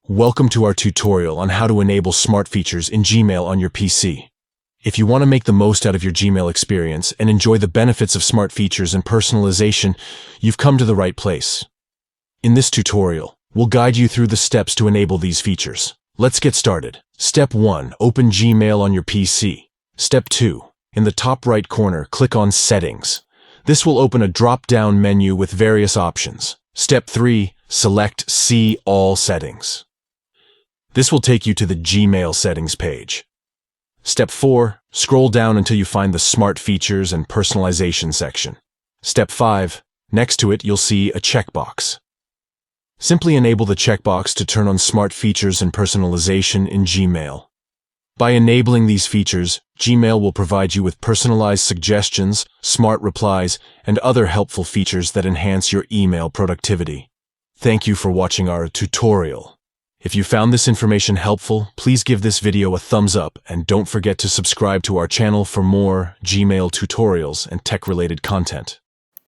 Welcome to our tutorial on how to enable smart features in Gmail on your PC. If you want to make the most out of your Gmail experience and enjoy the benefits of smart features and personalization, you've come to the right place. In this tutorial, we'll guide you through the steps to enable these features. Let's get started. Step 1. Open Gmail on your PC. Step 2. In the top right corner, click on Settings. This will open a drop-down menu with various options. Step 3. Select See All Settings. This will take you to the Gmail settings page. Step 4. Scroll down until you find the Smart Features and Personalization section. Step 5. Next to it, you'll see a checkbox. Simply enable the checkbox to turn on Smart Features and Personalization in Gmail. By enabling these features, Gmail will provide you with personalized suggestions, smart replies, and other helpful features that enhance your email productivity. Thank you for watching our tutorial. If you found this information helpful, please give this video a thumbs up and don't forget to subscribe to our channel for more Gmail tutorials and tech-related content.